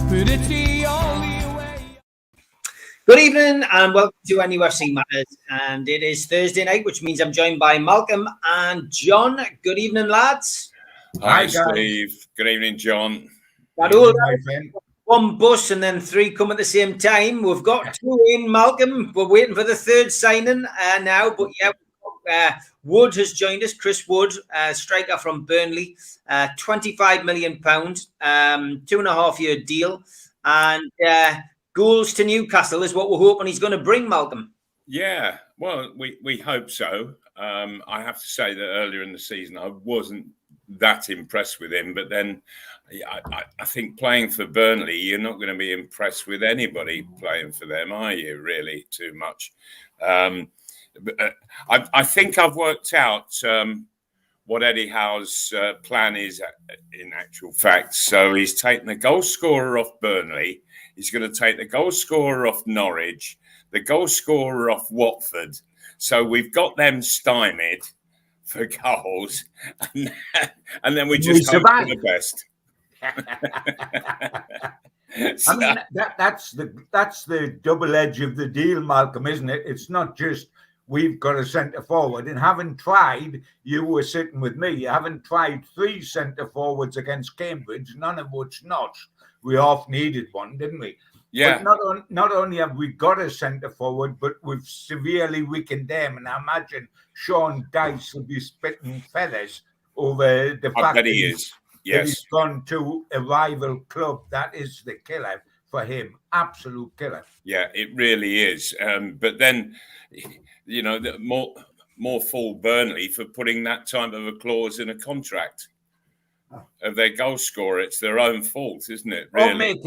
Good evening and welcome to NUFC Matters. And it is Thursday night, which means I'm joined by Malcolm and John. Good evening, lads. Hi, Steve. Good evening, John. One bus and then three come at the same time. We've got two in, Malcolm. We're waiting for the third signing now. But yeah, Wood has joined us. Chris Wood, striker from Burnley. £25 million, 2.5-year deal. And goals to Newcastle is what we're hoping he's going to bring, Malcolm. Yeah, well, we hope so. I have to say that earlier in the season, I wasn't that impressed with him. But then I think playing for Burnley, you're not going to be impressed with anybody playing for them, are you, really, too much? I think I've worked out what Eddie Howe's plan is in actual fact. So he's taken the goal scorer off Burnley. He's going to take the goal scorer off Norwich, the goal scorer off Watford. So we've got them stymied for goals, and then we just hope for the best. I mean, that's the double edge of the deal, Malcolm, isn't it? It's not just we've got a centre forward, and having tried, you were sitting with me, you haven't tried three centre forwards against Cambridge, none of which notched. We oft needed one, didn't we? Yeah. But not only have we got a centre forward, but we've severely weakened them. And I imagine Sean Dyche will be spitting feathers over the fact that he's gone to a rival club. That is the killer for him. Absolute killer. Yeah, it really is. But then, you know, more fool Burnley for putting that type of a clause in a contract of their goal scorer. It's their own fault, isn't it? Really?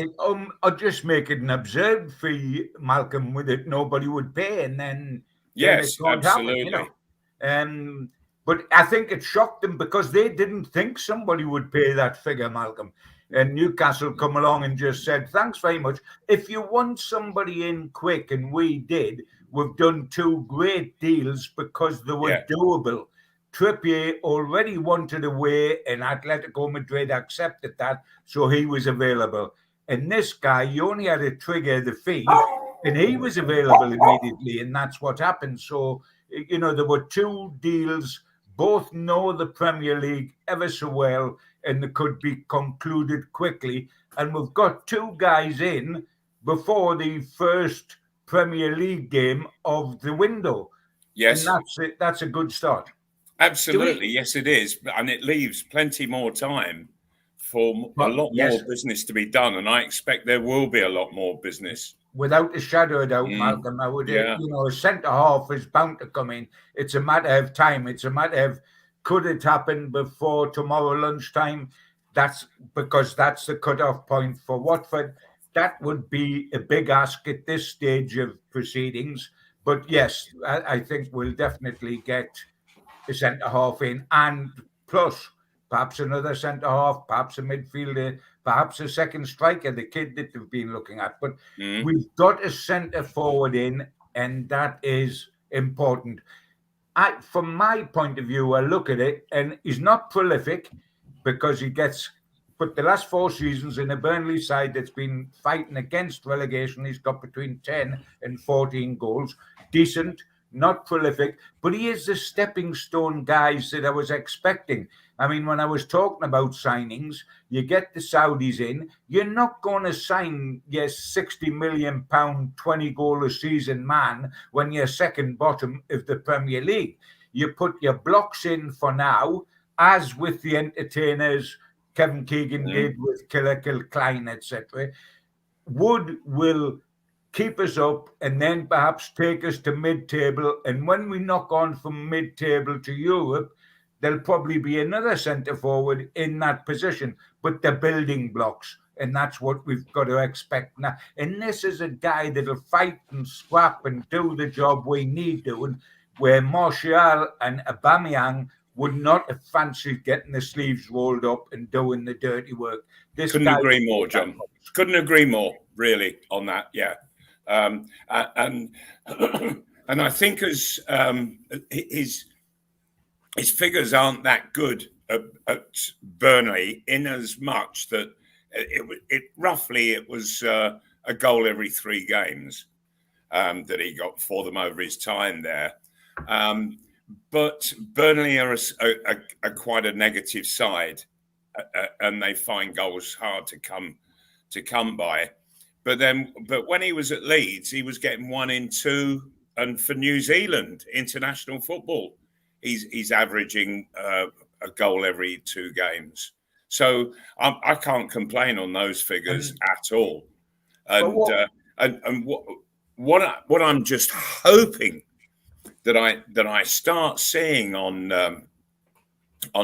Or just make it an absurd fee, Malcolm, with it nobody would pay, and then yes, it won't absolutely. Happen, you know? But I think it shocked them because they didn't think somebody would pay that figure, Malcolm. And Newcastle come along and just said, thanks very much. If you want somebody in quick, and we did, we've done two great deals because they were doable. Trippier already wanted away, and Atletico Madrid accepted that, so he was available. And this guy, you only had to trigger the fee, and he was available immediately, and that's what happened. So, you know, there were two deals, both know the Premier League ever so well, and they could be concluded quickly. And we've got two guys in before the first Premier League game of the window. Yes. And that's a good start. Absolutely, yes, it is. And it leaves plenty more time for a lot more business to be done. And I expect there will be a lot more business. Without a shadow of doubt, Malcolm, I would, you know, a centre half is bound to come in. It's a matter of time. It's a matter of could it happen before tomorrow lunchtime? That's because that's the cut-off point for Watford. That would be a big ask at this stage of proceedings. But yes, I think we'll definitely get a centre half in, and plus perhaps another centre half, perhaps a midfielder, perhaps a second striker, the kid that they've been looking at. But we've got a centre forward in, and that is important. From my point of view, I look at it, and he's not prolific because he gets, but the last 4 seasons in a Burnley side that's been fighting against relegation, he's got between 10 and 14 goals. Decent, not prolific, but he is the stepping stone guys that I was expecting. I mean, when I was talking about signings, you get the Saudis in, you're not going to sign your £60 million, 20-goal a season man when you're second bottom of the Premier League. You put your blocks in for now, as with the entertainers Kevin Keegan did with Killer Kilcline, etc. Wood will keep us up and then perhaps take us to mid-table. And when we knock on from mid-table to Europe, there'll probably be another centre forward in that position. But they're building blocks, and that's what we've got to expect now. And this is a guy that'll fight and scrap and do the job we need doing, where Martial and Aubameyang would not have fancied getting the sleeves rolled up and doing the dirty work. Couldn't agree more, John. Couldn't agree more, really, on that. Yeah. And I think as his figures aren't that good at Burnley, in as much that it roughly it was a goal every 3 games that he got for them over his time there. But Burnley are a quite a negative side, and they find goals hard to come by. But when he was at Leeds, he was getting 1 in 2, and for New Zealand international football, he's averaging a goal every 2 games. So I can't complain on those figures at all. And what I'm just hoping that I start seeing on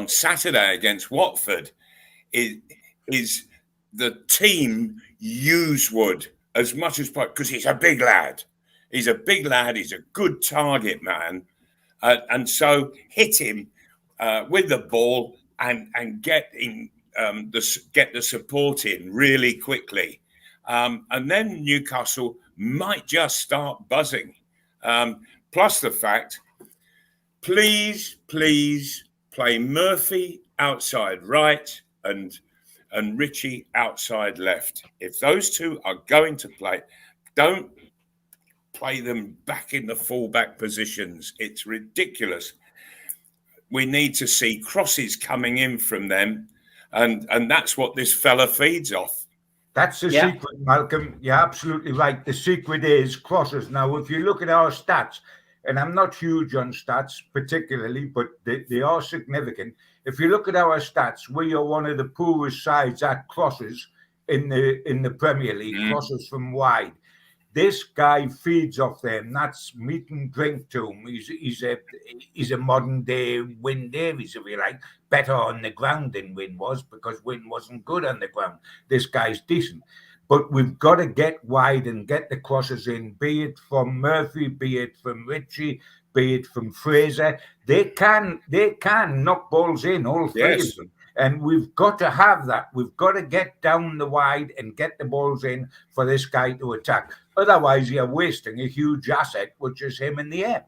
Saturday against Watford is the team use Wood as much as possible, because he's a big lad. He's a big lad. He's a good target man, and so hit him with the ball and get the support in really quickly, and then Newcastle might just start buzzing. Plus the fact, please play Murphy outside right and Ritchie outside left. If those two are going to play, don't play them back in the fullback positions. It's ridiculous. We need to see crosses coming in from them, and that's what this fella feeds off. That's the secret, Malcolm. You're absolutely right. The secret is crosses. Now, if you look at our stats, and I'm not huge on stats particularly, but they are significant. If you look at our stats, we are one of the poorest sides at crosses in the Premier League, crosses from wide. This guy feeds off them. That's meat and drink to him. He's a modern day Wyn Davies, if you like. Better on the ground than Wyn was, because Wyn wasn't good on the ground. This guy's decent. But we've got to get wide and get the crosses in, be it from Murphy, be it from Ritchie, be it from Fraser. They can knock balls in, all 3 of them. And we've got to have that. We've got to get down the wide and get the balls in for this guy to attack. Otherwise, you're wasting a huge asset, which is him in the air.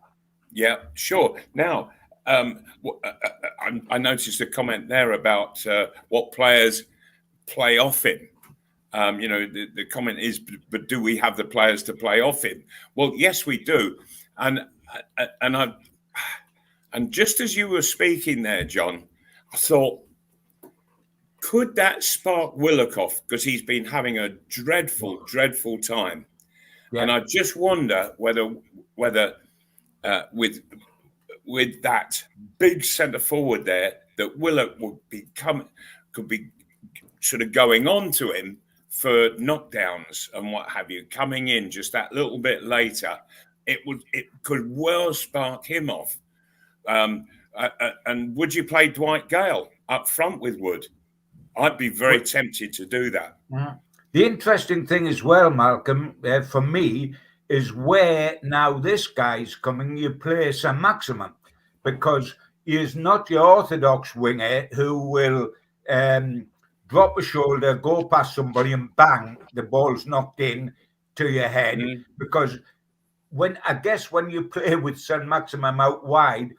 Yeah, sure. Now, I noticed a comment there about what players play off him. The comment is, but do we have the players to play off him? Well, yes, we do. And just as you were speaking there, John, I thought, could that spark Willock off? Because he's been having a dreadful time. Yeah. And I just wonder whether with that big centre forward there, that Willock could be sort of going on to him for knockdowns and what have you, coming in just that little bit later. It could well spark him off. And would you play Dwight Gale up front with Wood? I'd be very tempted to do that. The interesting thing as well, Malcolm, for me, is where now this guy's coming, you play St. Maximin, because he is not your orthodox winger who will drop a shoulder, go past somebody and bang, the ball's knocked in to your head. Because when you play with St. Maximin out wide,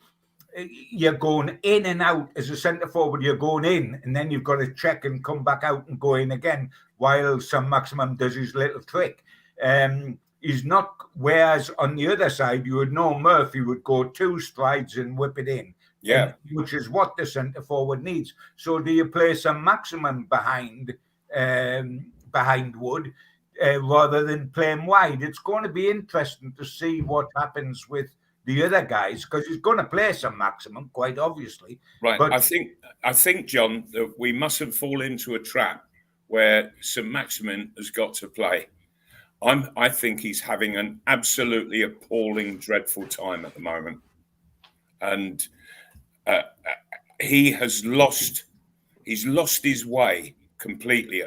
you're going in and out as a centre forward. You're going in, and then you've got to check and come back out and go in again while St. Maximin does his little trick. He's not. Whereas on the other side, you would know Murphy would go 2 strides and whip it in. Yeah, which is what the centre forward needs. So do you play St. Maximin behind Wood rather than playing wide? It's going to be interesting to see what happens with the other guys, because he's going to play St. Maximin, quite obviously. Right. But I think, John, that we mustn't fall into a trap where St. Maximin has got to play. I think he's having an absolutely appalling, dreadful time at the moment, and he's lost his way completely.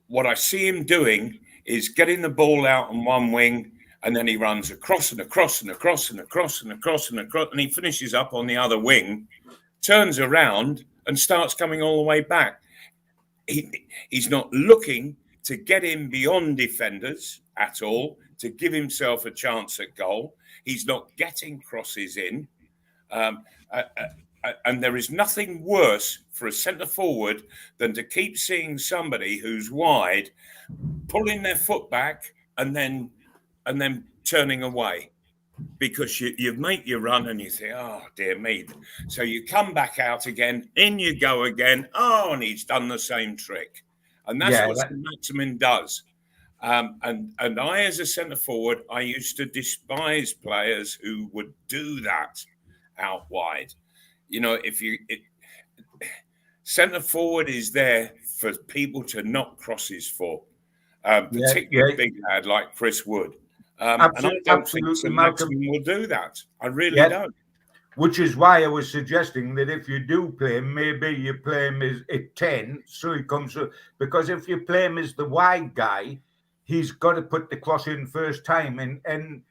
What I see him doing is getting the ball out on one wing, and then he runs across and across and across and across and across and across, and he finishes up on the other wing, turns around and starts coming all the way back. He's not looking to get in beyond defenders at all, to give himself a chance at goal. He's not getting crosses in. and there is nothing worse for a centre forward than to keep seeing somebody who's wide pulling their foot back and then turning away, because you make your run and you think, oh dear me, so you come back out again, in you go again, oh, and he's done the same trick. And that's what Maximin does. And I, as a centre forward, I used to despise players who would do that out wide. You know, centre forward is there for people to knock crosses for, particularly a big lad like Chris Wood. And I don't think Maximin will do that. I really don't. Which is why I was suggesting that if you do play him, maybe you play him as at 10, so he comes up. Because if you play him as the wide guy, he's got to put the cross in first time. And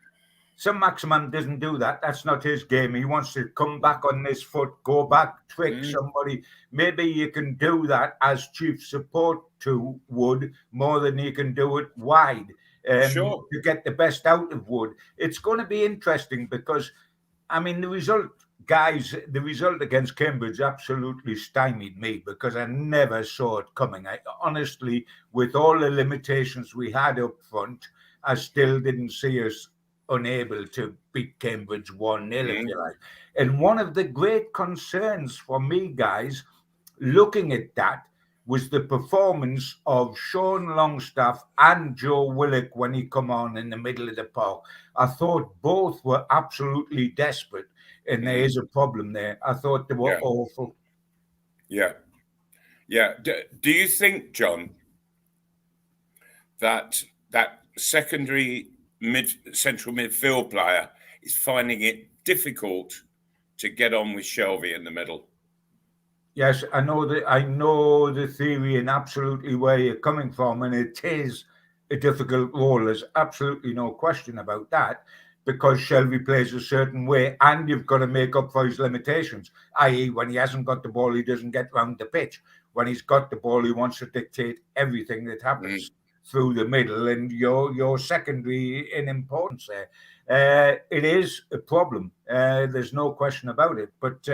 some Maximin doesn't do that. That's not his game. He wants to come back on this foot, go back, trick somebody. Maybe you can do that as chief support to Wood more than you can do it wide. To get the best out of Wood. It's going to be interesting because, I mean, the result against Cambridge absolutely stymied me because I never saw it coming. I honestly, with all the limitations we had up front, I still didn't see us unable to beat Cambridge 1-0, if you like. And one of the great concerns for me, guys, looking at that, was the performance of Sean Longstaff and Joe Willock when he come on in the middle of the park. I thought both were absolutely desperate, and there is a problem there. I thought they were awful. Yeah. Do you think, John, that secondary central midfield player is finding it difficult to get on with Shelby in the middle? Yes, I know the theory and absolutely where you're coming from, and it is a difficult role. There's absolutely no question about that, because Shelby plays a certain way, and you've got to make up for his limitations. I.e., when he hasn't got the ball, he doesn't get round the pitch. When he's got the ball, he wants to dictate everything that happens through the middle, and you're secondary in importance there. It is a problem. There's no question about it, but.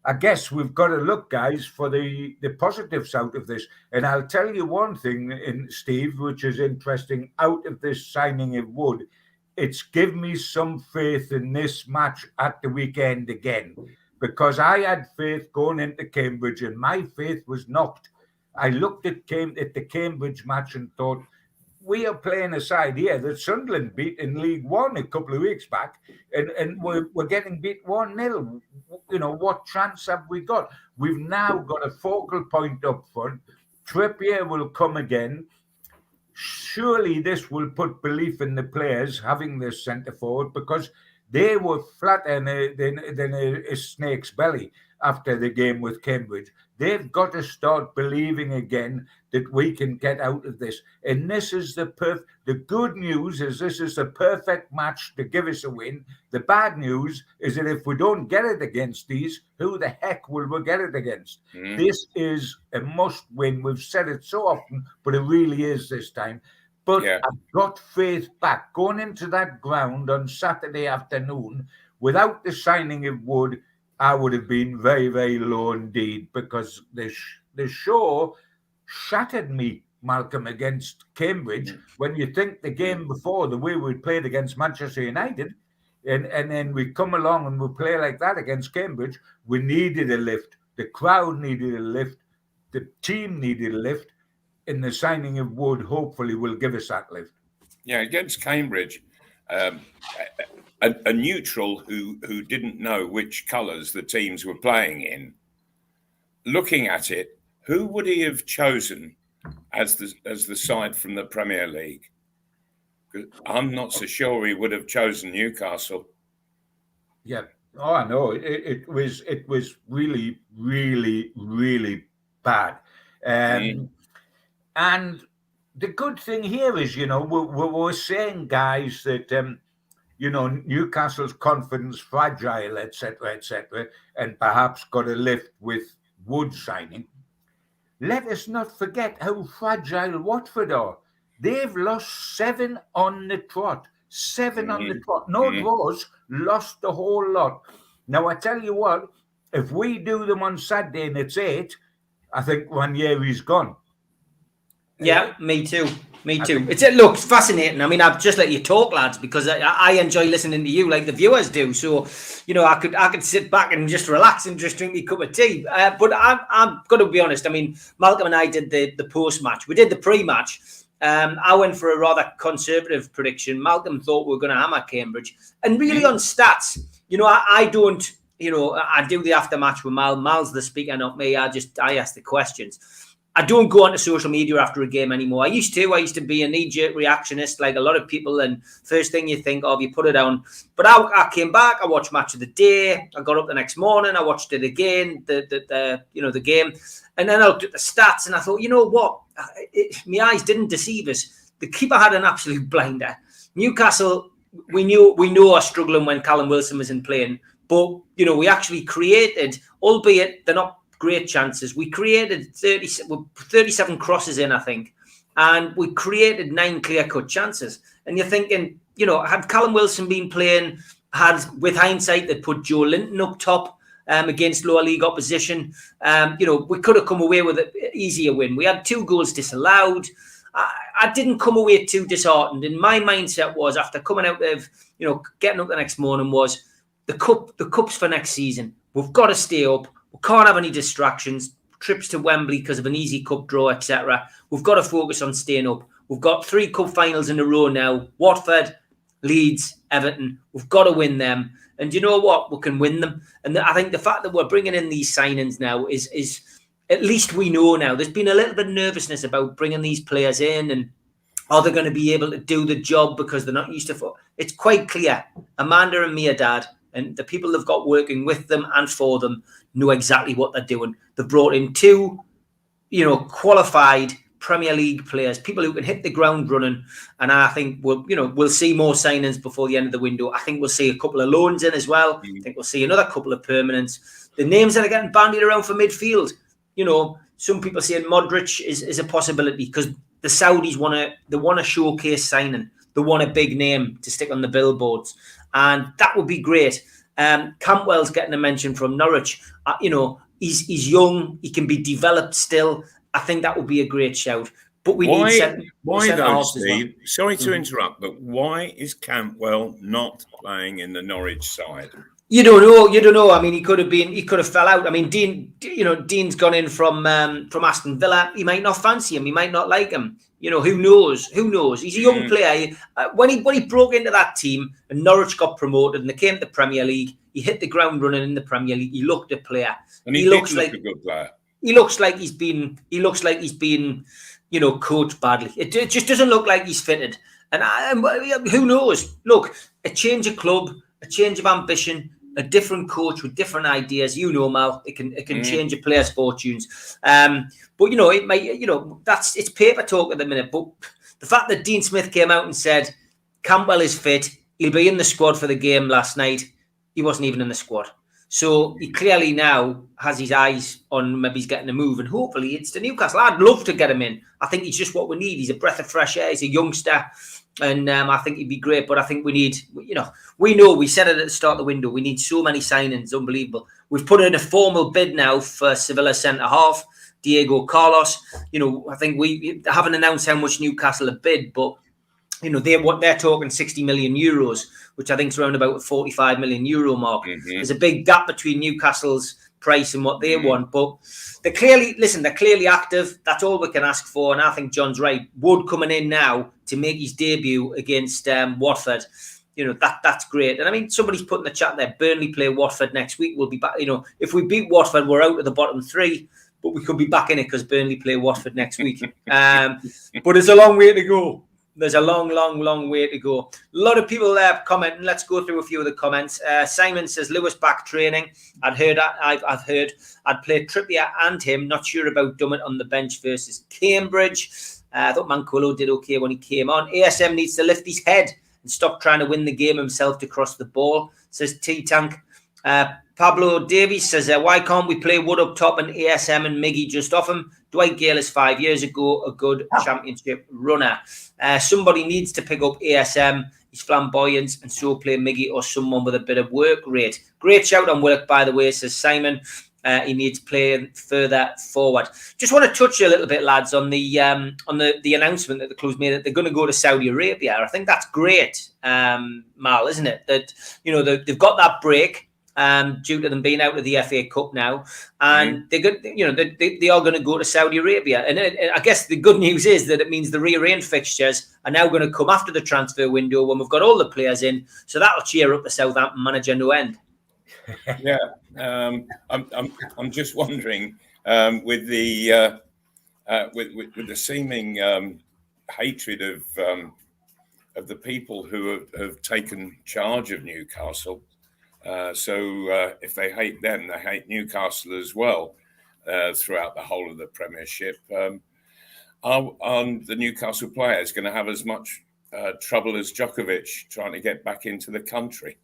I guess we've got to look, guys, for the positives out of this. And I'll tell you one thing, Steve, which is interesting out of this signing of Wood. It's given me some faith in this match at the weekend again, because I had faith going into Cambridge and my faith was knocked. I looked at the Cambridge match and thought, we are playing a side here that Sunderland beat in League One a couple of weeks back, and we're getting beat 1-0. You know, what chance have we got? We've now got a focal point up front. Trippier will come again. Surely this will put belief in the players having this centre forward, because they were flatter than a snake's belly after the game with Cambridge. They've got to start believing again that we can get out of this. And this is the good news is this is the perfect match to give us a win. The bad news is that if we don't get it against these, who the heck will we get it against? This is a must win. We've said it so often, but it really is this time. But I've got faith back. Going into that ground on Saturday afternoon, without the signing of Wood, I would have been very, very low indeed, because the show shattered me, Malcolm, against Cambridge. When you think the game before, the way we played against Manchester United, and then we come along and we play like that against Cambridge, we needed a lift. The crowd needed a lift. The team needed a lift. And the signing of Wood hopefully will give us that lift. Yeah, against Cambridge, a neutral who didn't know which colours the teams were playing in, looking at it, who would he have chosen as the side from the Premier League? I'm not so sure he would have chosen Newcastle. Yeah. Oh, I know. It was really, really, really bad. And the good thing here is, you know, we're saying, guys, that you know, Newcastle's confidence fragile, etc., and perhaps got a lift with Wood signing. Let us not forget how fragile Watford are. They've lost 7 on the trot. 7 on the trot. No draws, lost the whole lot. Now, I tell you what, If we do them on Saturday and it's 8, I think 1 year he's gone. Yeah, me too. It looks fascinating. I mean, I've just let you talk, lads, because I enjoy listening to you like the viewers do. So, I could sit back and just relax and just drink me a cup of tea. But I'm going to be honest. I mean, Malcolm and I did the post-match. We did the pre-match. I went for a rather conservative prediction. Malcolm thought we were going to hammer Cambridge. And really on stats, I don't, I do the aftermatch with Mal. Mal's the speaker, not me. I ask the questions. I don't go onto social media after a game anymore. I used to be a knee-jerk reactionist like a lot of people, and first thing you think of, you put it down. But I came back, I watched Match of the Day, I got up the next morning, I watched it again, the game, and then I looked at the stats and I thought, you know what? My eyes didn't deceive us. The keeper had an absolute blinder. Newcastle, we know are struggling when Callum Wilson was in playing, but we actually created, albeit they're not great chances. We created 37 crosses in, I think, and we created 9 clear-cut chances. And you're thinking, had Callum Wilson been playing, with hindsight, they'd put Joe Linton up top against lower league opposition. We could have come away with an easier win. We had 2 goals disallowed. I didn't come away too disheartened. And my mindset was, after coming out of, getting up the next morning, was the cup's for next season. We've got to stay up. We can't have any distractions, trips to Wembley because of an easy cup draw, etc. We've got to focus on staying up. We've got 3 cup finals in a row now. Watford, Leeds, Everton. We've got to win them. And you know what? We can win them. And I think the fact that we're bringing in these signings now is at least we know now. There's been a little bit of nervousness about bringing these players in, and are they going to be able to do the job because they're not used to it? It's quite clear. Amanda and Mia Dad and the people they've got working with them and for them know exactly what they're doing. They've brought in 2, qualified Premier League players, people who can hit the ground running. And I think we'll see more signings before the end of the window. I think we'll see a couple of loans in as well. I think we'll see another couple of permanents. The names that are getting bandied around for midfield, some people saying Modric is a possibility because the Saudis want to showcase signing. They want a big name to stick on the billboards. And that would be great. Campbell's getting a mention from Norwich. He's young. He can be developed still. I think that would be a great shout. But we need why though, Steve? Well. Sorry to interrupt, but why is Campbell not playing in the Norwich side? You don't know. I mean, he could have fell out. I mean, Dean's gone in from Aston Villa. He might not fancy him. He might not like him. Who knows? He's a young player. When he broke into that team and Norwich got promoted and they came to the Premier League, he hit the ground running in the Premier League. He looked a player. And he looks like a good player. He looks like he's been, coached badly. It just doesn't look like he's fitted. And who knows? Look, a change of club, a change of ambition, a different coach with different ideas. Mal, it can change a player's fortunes. But it might. It's paper talk at the minute. But the fact that Dean Smith came out and said Campbell is fit, he'll be in the squad for the game last night. He wasn't even in the squad. So he clearly now has his eyes on maybe he's getting a move, and hopefully it's to Newcastle. I'd love to get him in. I think he's just what we need. He's a breath of fresh air. He's a youngster, and I think he'd be great. But I think we need, we said it at the start of the window, we need so many signings, unbelievable. We've put in a formal bid now for Sevilla centre-half, Diego Carlos. I think we haven't announced how much Newcastle have bid, but they're talking 60 million euros, which I think is around about the 45 million euro mark. There's a big gap between Newcastle's price and what they want, but they're clearly active. That's all we can ask for. And I think John's right. Wood coming in now to make his debut against Watford, that's great. And I mean, somebody's put in the chat there, Burnley play Watford next week. We'll be back. If we beat Watford, we're out of the bottom 3, but we could be back in it because Burnley play Watford next week. But it's a long way to go. There's a long, long, long way to go. A lot of people there commenting. Let's go through a few of the comments. Simon says, Lewis back training. I've heard I'd play Trippier and him. Not sure about Dummett on the bench versus Cambridge. I thought Manquillo did okay when he came on. ASM needs to lift his head and stop trying to win the game himself to cross the ball, says T-Tank. Pablo Davies says, why can't we play Wood up top and ASM and Miggy just off him? Dwight Gale is 5 years ago a good championship runner. Somebody needs to pick up ASM He's flamboyant and so play Miggy or someone with a bit of work rate. Great shout on Willock, by the way, says Simon. He needs playing further forward. Just want to touch a little bit, lads, on the announcement that the club's made that they're going to go to Saudi Arabia. I think that's great, Mal, isn't it? That they've got that break due to them being out of the FA Cup now, and they are going to go to Saudi Arabia. And I guess the good news is that it means the rearranged fixtures are now going to come after the transfer window when we've got all the players in. So that'll cheer up the Southampton manager no end. Yeah. I'm just wondering with the seeming hatred of the people who have taken charge of Newcastle. So if they hate them, they hate Newcastle as well throughout the whole of the Premiership. Are the Newcastle players going to have as much trouble as Djokovic trying to get back into the country?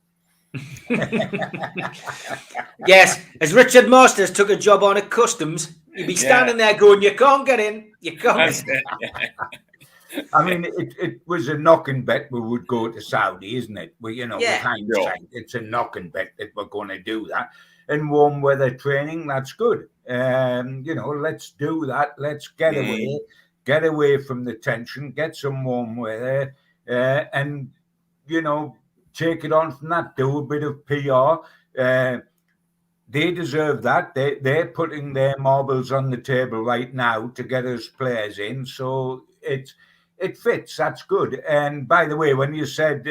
Yes, as Richard Masters took a job on at customs, you'd be standing there going, "You can't get in, you can't." I mean, it was a knocking bet we would go to Saudi, isn't it? Well, with hindsight, it's a knocking bet that we're going to do that. And warm weather training, that's good. Let's do that. Let's get away from the tension, get some warm weather, and take it on from that. Do a bit of PR. They deserve that. They're putting their marbles on the table right now to get us players in. So it fits. That's good. And by the way, when you said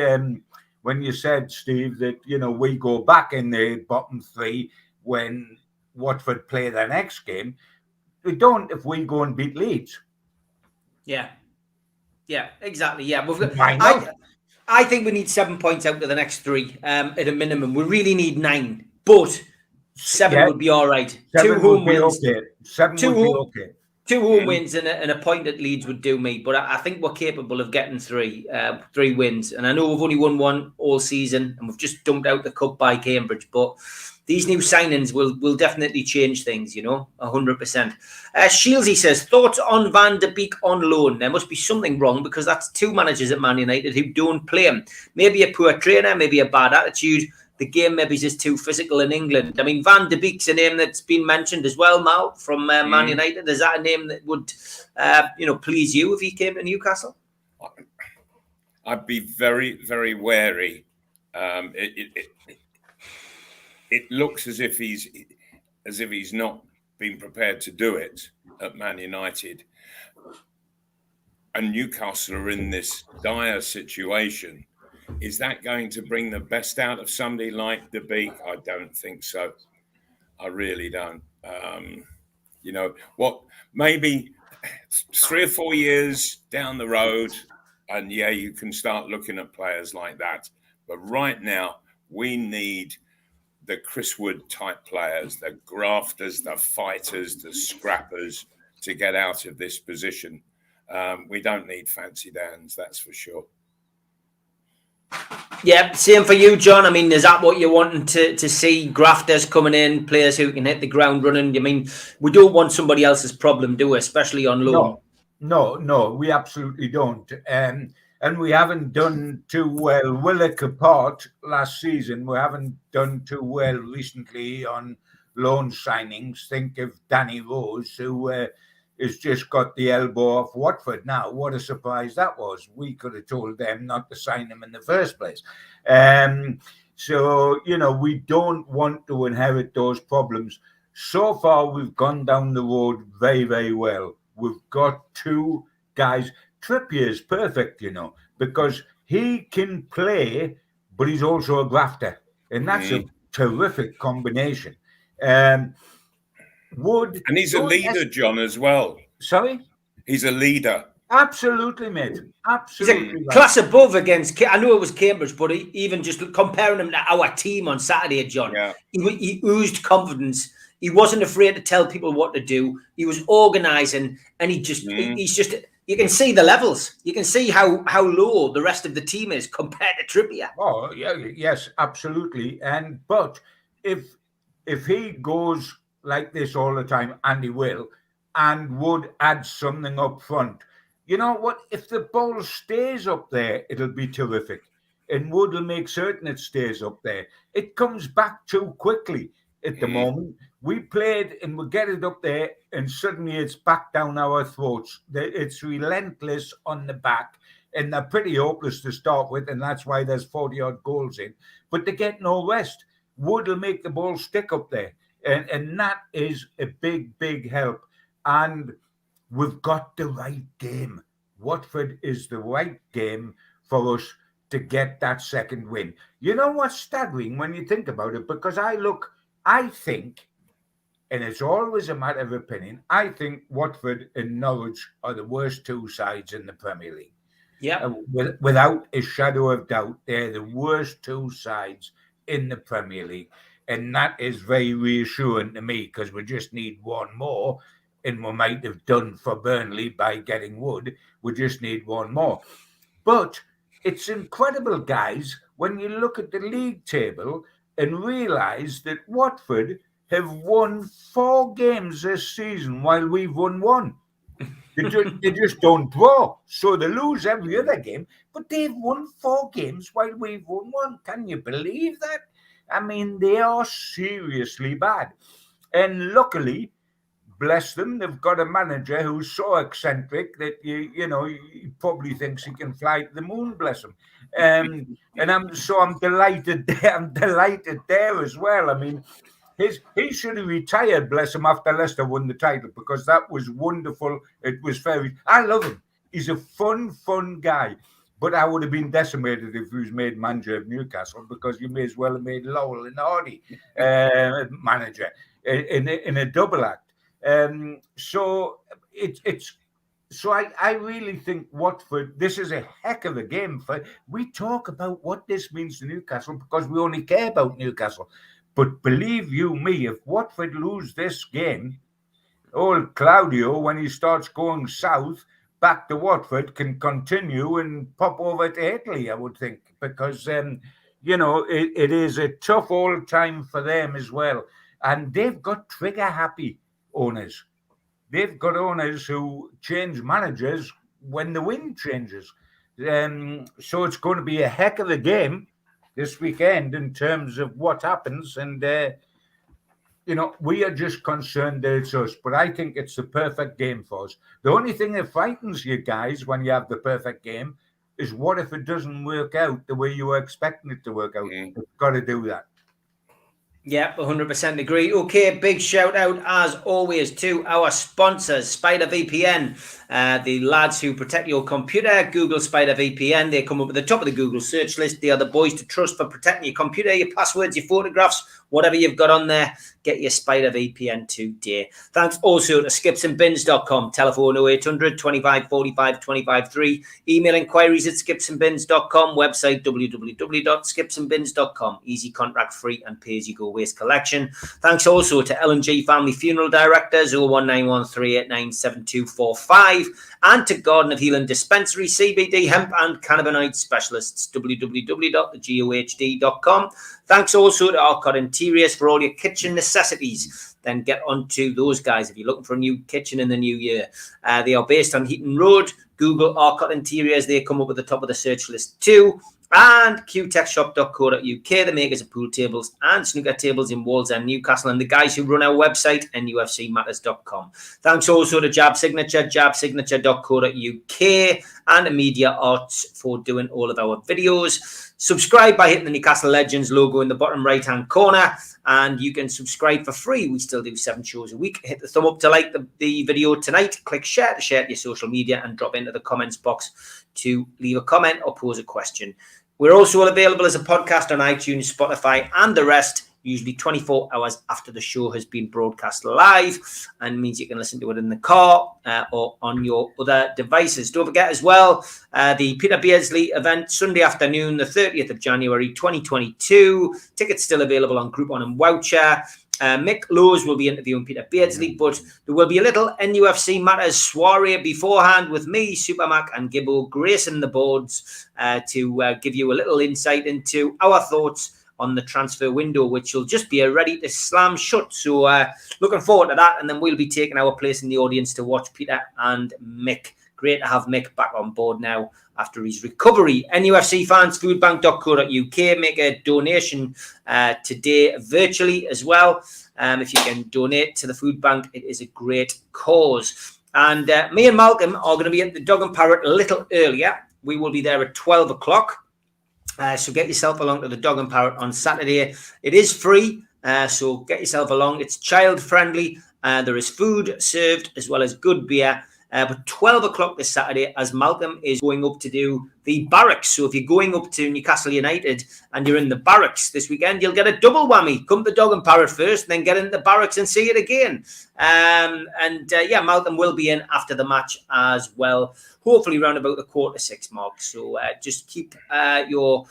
Steve that we go back in the bottom three when Watford play their next game, we don't if we go and beat Leeds. Yeah, exactly. Yeah, why not? I think we need 7 points out of the next three at a minimum. We really need 9, but 7 would be all right. 2 home wins. Okay. 7 would be okay. 2 home wins and a point at Leeds would do me, but I think we're capable of getting 3 wins. And I know we've only won 1 all season, and we've just dumped out the cup by Cambridge, but these new signings will definitely change things, 100%. Shieldsy says, thoughts on Van de Beek on loan? There must be something wrong because that's 2 managers at Man United who don't play him. Maybe a poor trainer, maybe a bad attitude. The game maybe is just too physical in England. I mean, Van de Beek's a name that's been mentioned as well, Mal, from Man United. Is that a name that would, please you if he came to Newcastle? I'd be very, very wary. It looks as if he's not been prepared to do it at Man United. And Newcastle are in this dire situation. Is that going to bring the best out of somebody like De Beek? I don't think so. I really don't. Maybe 3 or 4 years down the road, and you can start looking at players like that. But right now, we need the Chris Wood type players, the grafters, the fighters, the scrappers to get out of this position. We don't need fancy Dans, that's for sure. Yeah, same for you, John. I mean, is that what you're wanting to see? Grafters coming in, players who can hit the ground running. I mean, we don't want somebody else's problem, do we? Especially on loan. No, we absolutely don't. And we haven't done too well. Willock apart last season, we haven't done too well recently on loan signings. Think of Danny Rose, who has just got the elbow off Watford now. What a surprise that was. We could have told them not to sign him in the first place. So, we don't want to inherit those problems. So far, we've gone down the road very, very well. We've got 2 guys. Trippier's perfect, because he can play, but he's also a grafter. And that's a terrific combination. Wood, and he's a leader, John, as well. Sorry? He's a leader. Absolutely, mate. Absolutely. He's a class above against, I know it was Cambridge, but even just comparing him to our team on Saturday, John, he oozed confidence. He wasn't afraid to tell people what to do. He was organising, and he's just, you can see the levels. You can see how low the rest of the team is compared to Trippier. Oh, yeah, yes, absolutely. But if he goes like this all the time, and he will, and Wood add something up front, you know what? If the ball stays up there, it'll be terrific. and Wood will make certain it stays up there. It comes back too quickly at the moment. We played and we get it up there, and suddenly it's back down our throats. It's relentless on the back, and they're pretty hopeless to start with, and that's why there's 40-odd goals in. But they get no rest. Wood will make the ball stick up there, and that is a big, big help. And we've got the right game. Watford is the right game for us to get that second win. You know what's staggering when you think about it? Because I think, and it's always a matter of opinion, I think Watford and Norwich are the worst two sides in the Premier League. Yeah. Without a shadow of doubt, they're the worst two sides in the Premier League. And that is very reassuring to me, because we just need one more, and we might have done for Burnley by getting Wood. We just need one more. But it's incredible, guys, when you look at the league table and realise that Watford have won 4 games this season while we've won 1. They just don't draw. So they lose every other game, but they've won 4 games while we've won 1. Can you believe that? I mean, they are seriously bad. And luckily, bless them, they've got a manager who's so eccentric that he probably thinks he can fly to the moon, bless him. And I'm delighted there. I'm delighted there as well. I mean, he should have retired, bless him, after Leicester won the title, because that was wonderful. It was I love him. He's a fun guy. But I would have been decimated if he was made manager of Newcastle, because you may as well have made Lowell and Hardy manager in a double act. So I really think Watford, this is a heck of a game. We talk about what this means to Newcastle because we only care about Newcastle. But believe you me, if Watford lose this game, old Claudio, when he starts going south, back to Watford, can continue and pop over to Italy, I would think, because, it is a tough old time for them as well. And they've got trigger-happy owners. They've got owners who change managers when the wind changes. So it's going to be a heck of a game this weekend in terms of what happens. And, we are just concerned that it's us. But I think it's the perfect game for us. The only thing that frightens you guys when you have the perfect game is, what if it doesn't work out the way you were expecting it to work out? You've got to do that. Yep, 100% agree. Okay, big shout out as always to our sponsors, Spider VPN, the lads who protect your computer. Google Spider VPN. They come up at the top of the Google search list. They are the boys to trust for protecting your computer, your passwords, your photographs, whatever you've got on there. Get your Spider VPN today. Thanks also to skipsandbins.com. Telephone 0800 25 45 25 3. Email inquiries at skipsandbins.com. Website www.skipsandbins.com. Easy, contract free, and pay as you go waste collection. Thanks also to L&G Family Funeral Directors 01913897245, and to Garden of Healing Dispensary, CBD, hemp and cannabinoid specialists, www.thegohd.com. Thanks also to Arcot Interiors for all your kitchen necessities. Then get on to those guys if you're looking for a new kitchen in the new year. They are based on Heaton Road. Google Arcot Interiors. They come up at the top of the search list too. And qtechshop.co.uk, the makers of pool tables and snooker tables in Wallsend, Newcastle, and the guys who run our website, NUFCmatters.com. Thanks also to Jab Signature, jabsignature.co.uk, and Media Arts for doing all of our videos. Subscribe by hitting the Newcastle Legends logo in the bottom right-hand corner, and you can subscribe for free. We still do 7 shows a week. Hit the thumb up to like the video tonight. Click share to share to your social media, and drop into the comments box to leave a comment or pose a question. We're also available as a podcast on iTunes, Spotify, and the rest, usually 24 hours after the show has been broadcast live, and means you can listen to it in the car or on your other devices. Don't forget as well, the Peter Beardsley event, Sunday afternoon, the 30th of January, 2022. Tickets still available on Groupon and Voucher. Mick Lowes will be interviewing Peter Beardsley, but there will be a little NUFC Matters soiree beforehand with me, Supermac, and Gibbo gracing the boards to give you a little insight into our thoughts on the transfer window, which will just be ready to slam shut. So looking forward to that, and then we'll be taking our place in the audience to watch Peter and Mick great to have Mick back on board now after his recovery. NUFC fans, foodbank.co.uk, make a donation today virtually as well. If you can donate to the food bank, it is a great cause. And me and Malcolm are going to be at the Dog and Parrot a little earlier. We will be there at 12 o'clock. So get yourself along to the Dog and Parrot on Saturday. It is free, so get yourself along. It's child friendly. There is food served as well as good beer. But 12 o'clock this Saturday, as Malcolm is going up to do the barracks. So if you're going up to Newcastle United and you're in the barracks this weekend, you'll get a double whammy. Come to Dog and Parrot first, then get in the barracks and see it again. Yeah, Malcolm will be in after the match as well, hopefully around about the 5:45 mark. So just keep your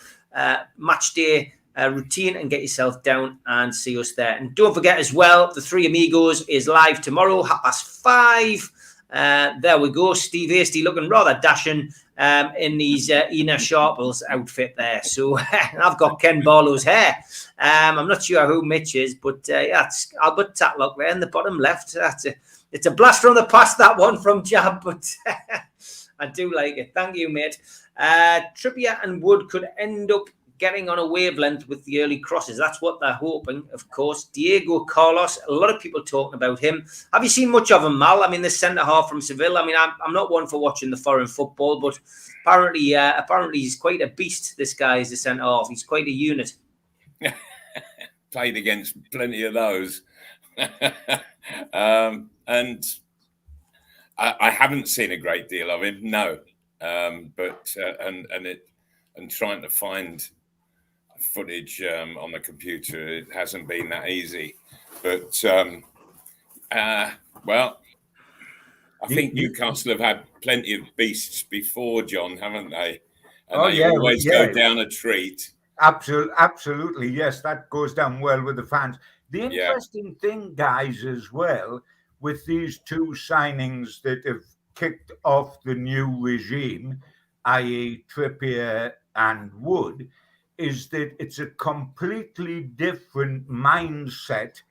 match day routine and get yourself down and see us there. And don't forget as well, the Three Amigos is live tomorrow, 5:30. There we go. Steve Hasty looking rather dashing in his Ina Sharples outfit there. So I've got Ken Barlow's hair. I'm not sure who Mitch is, but yeah, it's Albert Tatlock there in the bottom left. It's a blast from the past, that one from Jab, but I do like it. Thank you, mate. Trippier and Wood could end up getting on a wavelength with the early crosses. That's what they're hoping, of course. Diego Carlos, a lot of people talking about him. Have you seen much of him, Mal? I mean, the centre-half from Seville. I mean, I'm not one for watching the foreign football, but apparently he's quite a beast, this guy is the centre-half. He's quite a unit. Played against plenty of those. And I haven't seen a great deal of him, no. But trying to find footage on the computer, it hasn't been that easy. But well, I think Newcastle have had plenty of beasts before, John, haven't they? And they always go down a treat. Absolutely, yes, that goes down well with the fans. The interesting thing, guys, as well, with these two signings that have kicked off the new regime, i.e. Trippier and Wood, is that it's a completely different mindset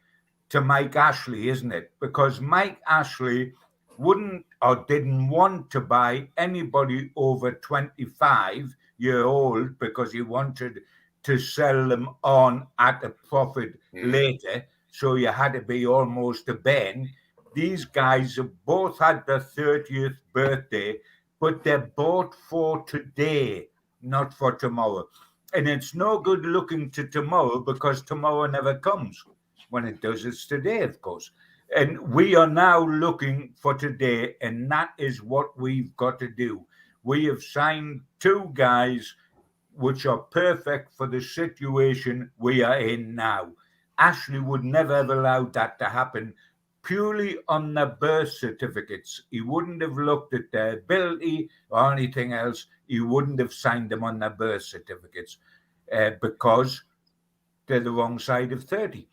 to Mike Ashley, isn't it? Because Mike Ashley wouldn't or didn't want to buy anybody over 25-year-old because he wanted to sell them on at a profit later. So you had to be almost a Ben. These guys have both had their 30th birthday, but they're bought for today, not for tomorrow. And it's no good looking to tomorrow because tomorrow never comes. When it does, it's today, of course. And we are now looking for today, and that is what we've got to do. We have signed two guys which are perfect for the situation we are in now. Ashley would never have allowed that to happen purely on the birth certificates. He wouldn't have looked at their ability or anything else. He wouldn't have signed them on their birth certificates because they're the wrong side of 30.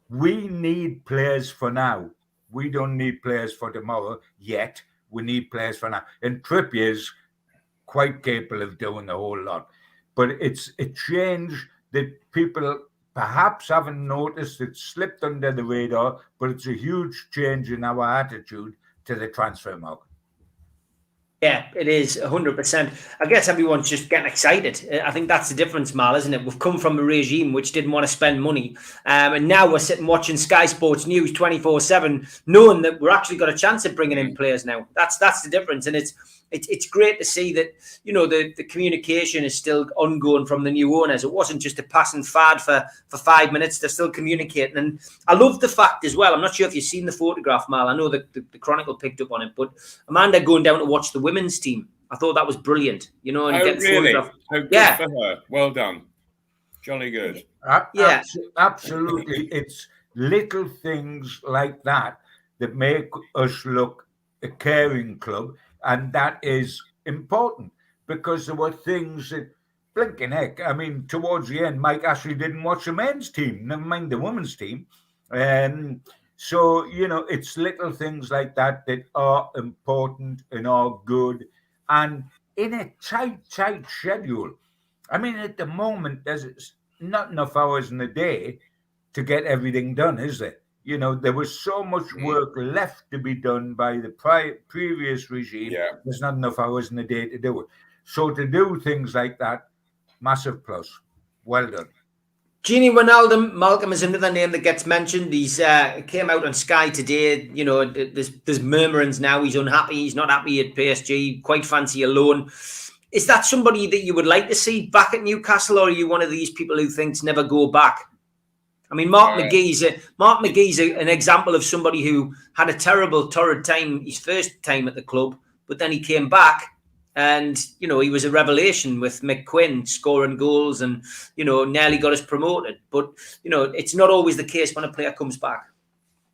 We need players for now. We don't need players for tomorrow yet. We need players for now. And Trippier's quite capable of doing a whole lot. But it's a change that people perhaps haven't noticed. It slipped under the radar, but it's a huge change in our attitude to the transfer market. Yeah, it is 100%. I guess everyone's just getting excited. I think that's the difference, Mal, isn't it? We've come from a regime which didn't want to spend money. And now we're sitting watching Sky Sports News 24/7, knowing that we're actually got a chance of bringing in players now. That's the difference. And it's great to see that, you know, the communication is still ongoing from the new owners. It wasn't just a passing fad for 5 minutes. They're still communicating. And I love the fact as well, I'm not sure if you've seen the photograph, Mal. I know that the Chronicle picked up on it, but Amanda going down to watch the women's team. I thought that was brilliant. You know, and really? Oh, good for her. Well done. Jolly good. Yeah, absolutely. It's little things like that that make us look a caring club. And that is important because there were things that blinking heck. I mean, towards the end, Mike Ashley didn't watch the men's team, never mind the women's team. So, you know, it's little things like that that are important and are good. And in a tight schedule. I mean, at the moment, there's not enough hours in the day to get everything done, is there? You know, there was so much work left to be done by the previous regime. Yeah. There's not enough hours in the day to do it. So to do things like that, massive plus. Well done. Gini Wijnaldum, Malcolm, is another name that gets mentioned. He's came out on Sky today. You know, there's murmurings now. He's unhappy. He's not happy at PSG. Quite fancy a loan. Is that somebody that you would like to see back at Newcastle, or are you one of these people who thinks never go back? I mean, Mark McGee's an example of somebody who had a terrible, torrid time his first time at the club, but then he came back. And, you know, he was a revelation with McQuinn scoring goals and, you know, nearly got us promoted. But, you know, it's not always the case when a player comes back.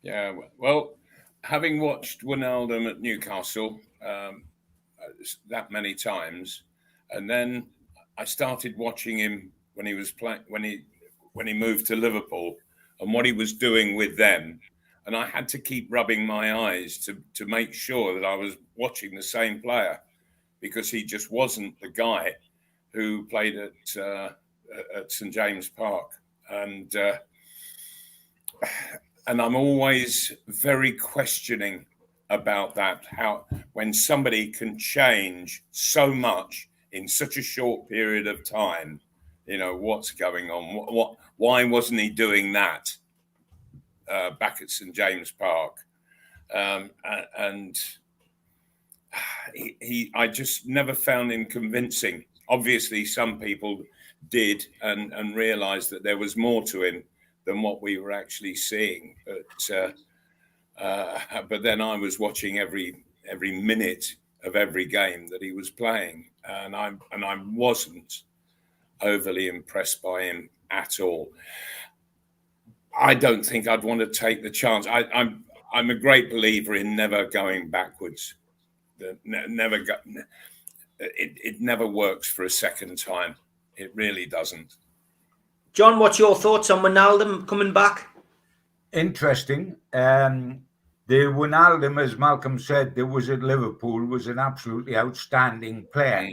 Yeah, well, having watched Wijnaldum at Newcastle that many times, and then I started watching him when he was when he moved to Liverpool and what he was doing with them. And I had to keep rubbing my eyes to make sure that I was watching the same player, because he just wasn't the guy who played at St James Park. And I'm always very questioning about that, how when somebody can change so much in such a short period of time, you know, what's going on? Why wasn't he doing that back at St James Park? I just never found him convincing. Obviously, some people did and realised that there was more to him than what we were actually seeing. But then I was watching every minute of every game that he was playing, and I wasn't overly impressed by him at all. I don't think I'd want to take the chance. I'm a great believer in never going backwards. It never works for a second time. It really doesn't. John, what's your thoughts on Wijnaldum coming back? Interesting. The Wijnaldum, as Malcolm said, that was at Liverpool, was an absolutely outstanding player.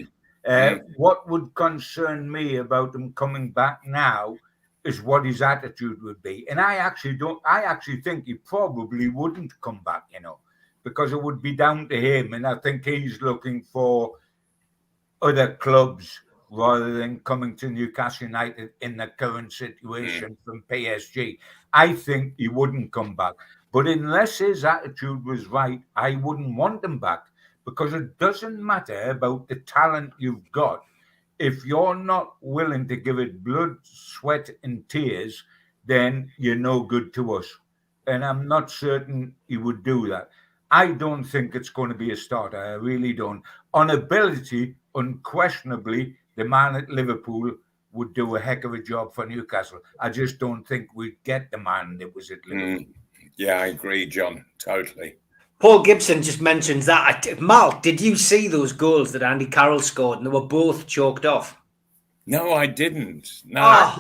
What would concern me about him coming back now is what his attitude would be. And I actually think he probably wouldn't come back, you know, because it would be down to him. And I think he's looking for other clubs rather than coming to Newcastle United in the current situation from PSG. I think he wouldn't come back. But unless his attitude was right, I wouldn't want him back, because it doesn't matter about the talent you've got. If you're not willing to give it blood, sweat, and tears, then you're no good to us. And I'm not certain he would do that. I don't think it's going to be a starter. I really don't. On ability, unquestionably, the man at Liverpool would do a heck of a job for Newcastle. I just don't think we'd get the man that was at Liverpool. Yeah, I agree, John. Totally. Paul Gibson just mentions that. Mal, did you see those goals that Andy Carroll scored, and they were both chalked off? No, I didn't. No.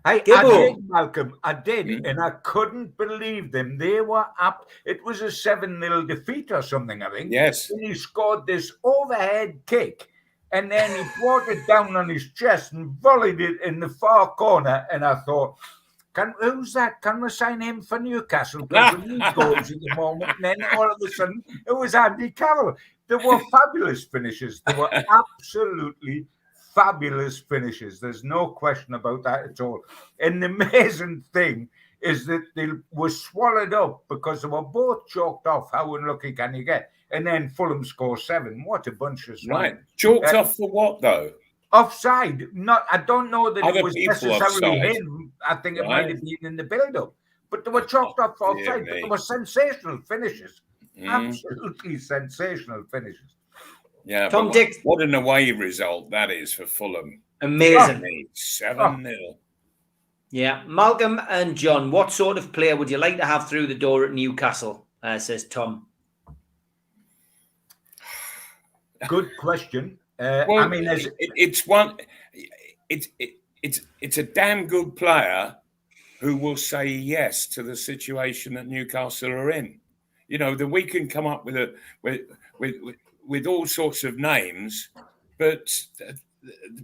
I did, Malcolm. I did, and I couldn't believe them. They were up. It was a 7-0 defeat or something, I think. Yes. And he scored this overhead kick, and then he brought it down on his chest and volleyed it in the far corner. And I thought, who's that? Can we sign him for Newcastle? Because we need goals at the moment. And then all of a sudden, it was Andy Carroll. They were fabulous finishes. They were absolutely fabulous finishes. There's no question about that at all. And the amazing thing is that they were swallowed up because they were both chalked off. How unlucky can you get? And then Fulham score 7. What a bunch of swine. Right. Chalked off for what, though? Offside. I don't know that Other it was necessarily offside. him. I think it might have been in the build-up. But they were chalked off for offside. But they were sensational finishes. Absolutely sensational finishes. Yeah, Tom Dick. What an away result that is for Fulham. Amazing. 7-0. Yeah. Malcolm and John, what sort of player would you like to have through the door at Newcastle? Says Tom. Good question. Well, I mean, it's a damn good player who will say yes to the situation that Newcastle are in. You know, that we can come up with all sorts of names, but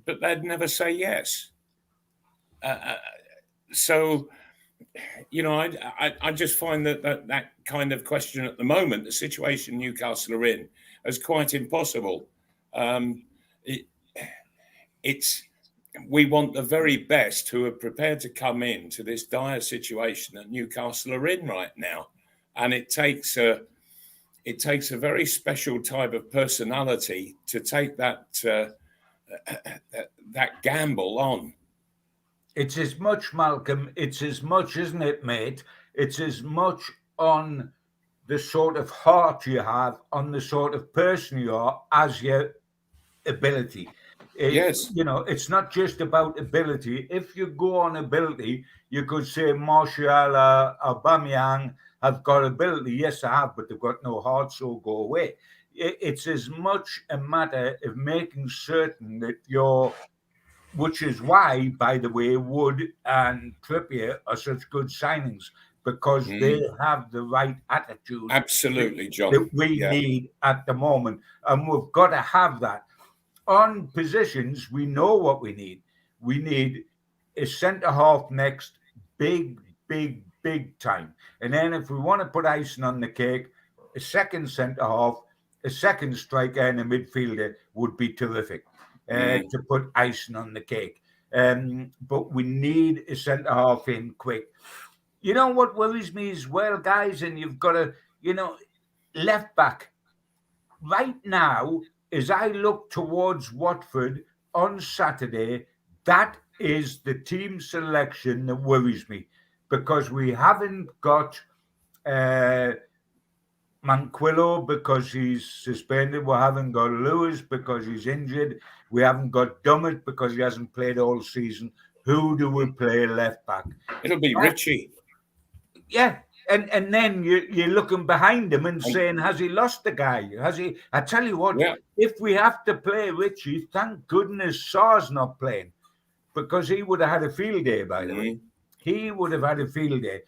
they'd never say yes. So I just find that kind of question at the moment, the situation Newcastle are in, is quite impossible. We want the very best who are prepared to come into this dire situation that Newcastle are in right now, and it takes a very special type of personality to take that gamble on. It's as much, Malcolm, isn't it, mate? It's as much on the sort of heart you have, on the sort of person you are, as your ability. Yes. It's not just about ability. If you go on ability, you could say Martial or Aubameyang have got ability. Yes, I have, but they've got no heart, so go away. It's as much a matter of making certain that which is why, by the way, Wood and Trippier are such good signings, because they have the right attitude. Absolutely, John. That we need at the moment. And we've got to have that. On positions, we know what we need. We need a centre-half next, big time. And then if we want to put icing on the cake, a second centre-half, a second striker and a midfielder would be terrific. To put icing on the cake. But we need a centre-half in quick. You know what worries me as well, guys? And you've got to, left back. Right now, as I look towards Watford on Saturday, that is the team selection that worries me, because we haven't got Manquillo because he's suspended. We haven't got Lewis because he's injured. We haven't got Dummett because he hasn't played all season. Who do we play left back? It'll be Richie. Yeah. And then you're looking behind him and saying, has he lost the guy? Has he? I tell you what, if we have to play Richie, thank goodness Sar's not playing, because he would have had a field day, by the way. He would have had a field day.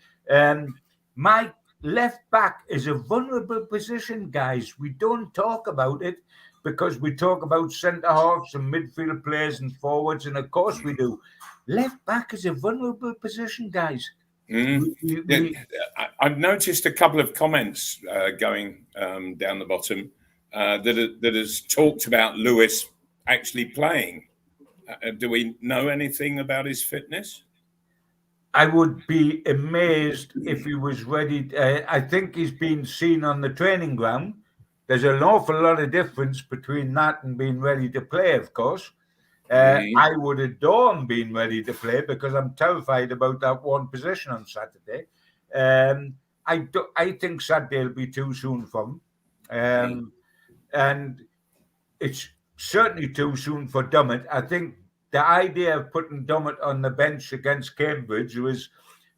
My left back is a vulnerable position, guys. We don't talk about it because we talk about centre-halves and midfield players and forwards, and of course we do. Left back is a vulnerable position, guys. I've noticed a couple of comments going down the bottom that has talked about Lewis actually playing. Do we know anything about his fitness? I would be amazed if he was ready. I think he's been seen on the training ground. There's an awful lot of difference between that and being ready to play, of course. I would adore him being ready to play, because I'm terrified about that one position on Saturday. I think Saturday will be too soon for him. And it's certainly too soon for Dummett. I think the idea of putting Dummett on the bench against Cambridge was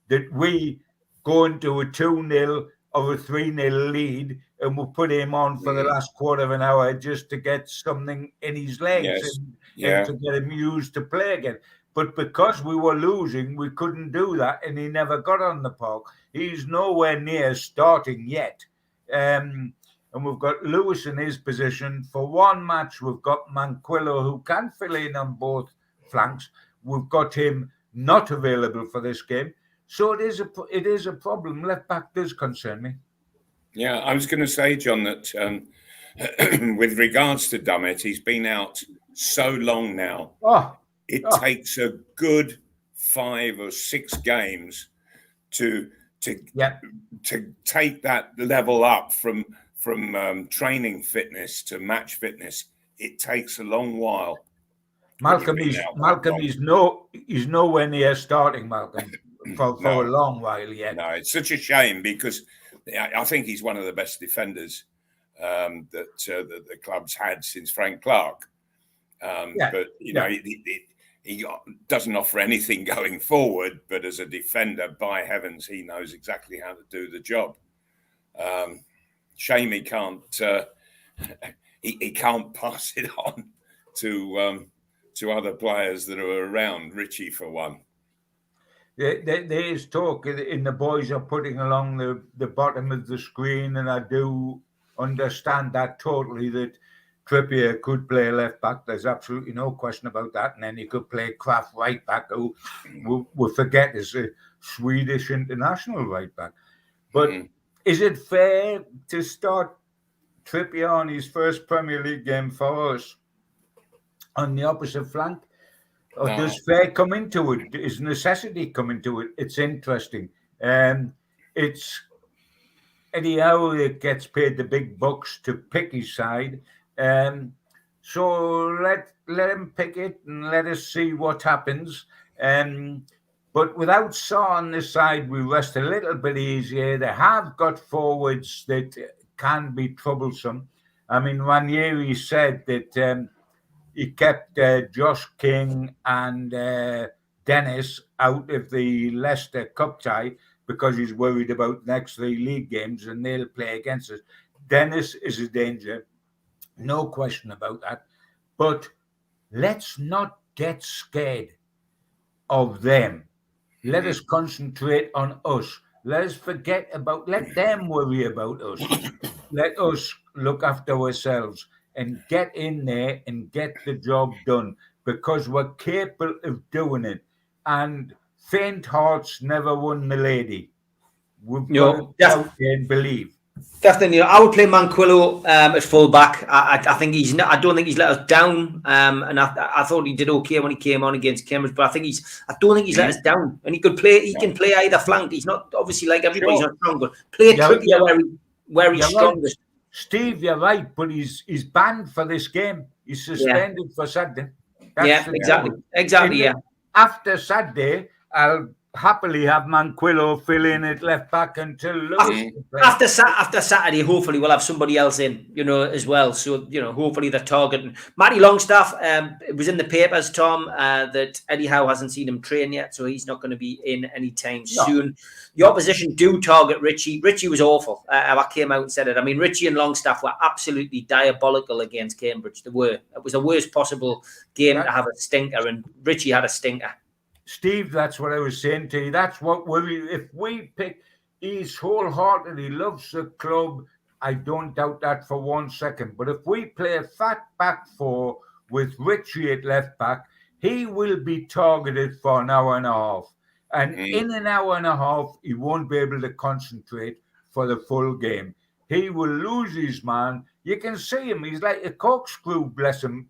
that we go into a 2-0 or a 3-0 lead and we'll put him on for the last quarter of an hour just to get something in his legs and to get him used to play again. But because we were losing, we couldn't do that, and he never got on the park. He's nowhere near starting yet. And we've got Lewis in his position. For one match, we've got Manquillo, who can fill in on both flanks. We've got him not available for this game. So it is a problem. Left back does concern me. Yeah, I was going to say, John, that with regards to Dummett, he's been out so long now. It takes a good 5 or 6 games to take that level up from training fitness to match fitness. It takes a long while. Malcolm, he's nowhere near starting, Malcolm, for a long while yet. No, it's such a shame, because I think he's one of the best defenders that the club's had since Frank Clark. But he doesn't offer anything going forward. But as a defender, by heavens, he knows exactly how to do the job. Shame he can't he can't pass it on to other players that are around. Richie, for one. There is talk in the boys are putting along the bottom of the screen, and I do understand that totally, that Trippier could play left back. There's absolutely no question about that. And then he could play Kraft right back, who we forget is a Swedish international right back. But is it fair to start Trippier on his first Premier League game for us on the opposite flank? Or does fair come into it? Does necessity come into it? It's interesting. It's Eddie Howe that gets paid the big bucks to pick his side. So let him pick it and let us see what happens. But without Saw on the side, we rest a little bit easier. They have got forwards that can be troublesome. I mean, Ranieri said that he kept Josh King and Dennis out of the Leicester Cup tie because he's worried about the next 3 league games and they'll play against us. Dennis is a danger, no question about that. But let's not get scared of them. Let us concentrate on us. Let them worry about us. Let us look after ourselves and get in there and get the job done because we're capable of doing it. And faint hearts never won the lady. We've got to go out there and believe. Definitely, I would play Manquillo at full back. I think he's not. I don't think he's let us down. And I thought he did okay when he came on against Cambridge. But I don't think he's let us down. And he could play. He can play either flank. He's not obviously like everybody. He's not strong, but play Trippier where he's strongest. Right. Steve, you're right, but he's banned for this game. He's suspended for Saturday. Exactly. Yeah. After Saturday, I'll happily have Manquillo fill in at left back until Lewis. After Saturday, hopefully we'll have somebody else in, as well. So, hopefully they're targeting Matty Longstaff. It was in the papers, Tom, that Eddie Howe hasn't seen him train yet, so he's not going to be in anytime soon. The opposition do target Richie. Richie was awful. I came out and said it. I mean, Richie and Longstaff were absolutely diabolical against Cambridge. They were. It was the worst possible game to have a stinker, and Richie had a stinker. Steve, that's what I was saying to you. That's what if we pick, he's wholeheartedly loves the club. I don't doubt that for 1 second. But if we play a fat back 4 with Richie at left back, he will be targeted for an hour and a half. And in an hour and a half, he won't be able to concentrate for the full game. He will lose his man. You can see him. He's like a corkscrew, bless him,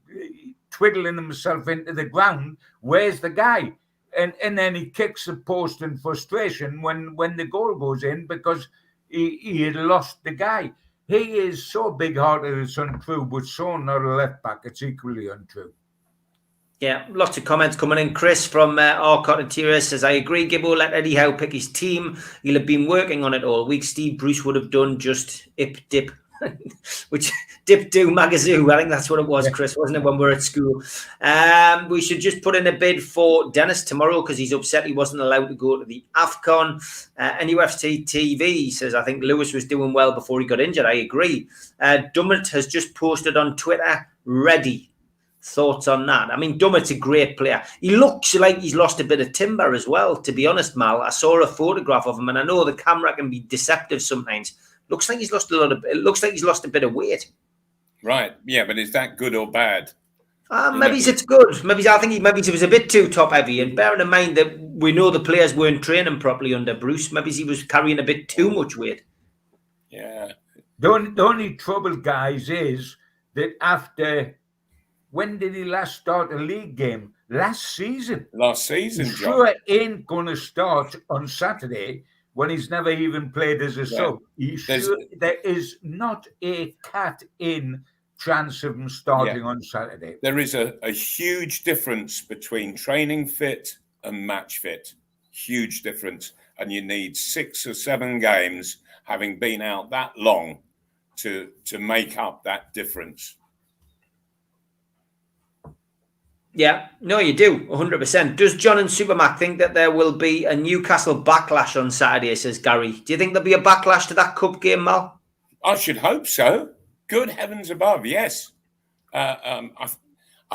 twiddling himself into the ground. Where's the guy? And then he kicks the post in frustration when the goal goes in because he had lost the guy. He is so big-hearted it's untrue, but so not a left-back, it's equally untrue. Yeah, lots of comments coming in. Chris from Arcot Interior says, I agree, Gibbo, let Eddie Howe pick his team. He'll have been working on it all week. Steve Bruce would have done just ip-dip. Which dip do magazoo, I think that's what it was, Chris, wasn't it, when we were at school? We should just put in a bid for Dennis tomorrow because he's upset he wasn't allowed to go to the AFCON. NUFC TV says, I think Lewis was doing well before he got injured. I agree. Dummett has just posted on Twitter, ready. Thoughts on that? I mean, Dummett's a great player. He looks like he's lost a bit of timber as well, to be honest, Mal. I saw a photograph of him and I know the camera can be deceptive sometimes. Looks like he's lost a bit of weight. Right. Yeah, but is that good or bad? Maybe it's good. Maybe he was a bit too top heavy. And bearing in mind that we know the players weren't training properly under Bruce, maybe he was carrying a bit too much weight. Yeah. The only trouble, guys, is that when did he last start a league game? Last season. Sure, ain't going to start on Saturday when he's never even played as a sub. There is not a cat in chance of him starting on Saturday. There is a huge difference between training fit and match fit. Huge difference. And you need 6 or 7 games, having been out that long, to make up that difference. Yeah, no, you do, 100%. Does John and Supermac think that there will be a Newcastle backlash on Saturday, says Gary? Do you think there'll be a backlash to that cup game, Mal? I should hope so. Good heavens above, yes. I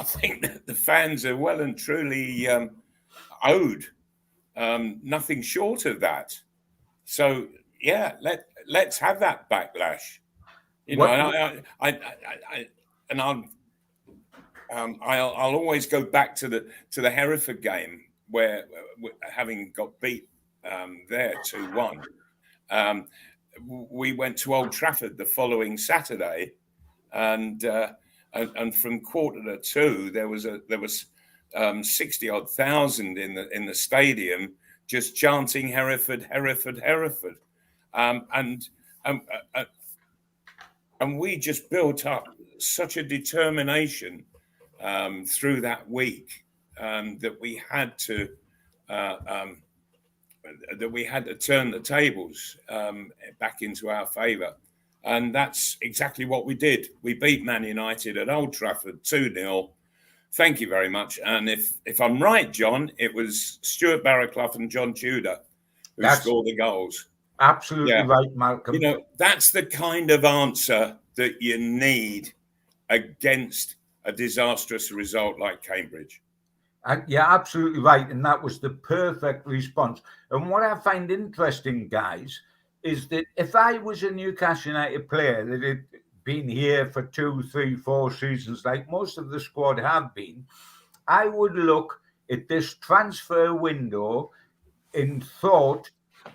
think that the fans are well and truly owed nothing short of that. So, yeah, let's have that backlash. You know, I'll always go back to the Hereford game where having got beat there 2-1, we went to Old Trafford the following Saturday, and from 1:45 there was 60 odd thousand in the stadium just chanting Hereford, Hereford, Hereford, and we just built up such a determination through that week that we had to turn the tables back into our favour, and that's exactly what we did. We beat Man United at Old Trafford 2-0. Thank you very much. And if I'm right, John, it was Stuart Barraclough and John Tudor who scored the goals. Absolutely right, Malcolm. You know, that's the kind of answer that you need against a disastrous result like Cambridge. And you're absolutely right. And that was the perfect response. And what I find interesting, guys, is that if I was a Newcastle United player that had been here for 2, 3, 4 seasons, like most of the squad have been, I would look at this transfer window and thought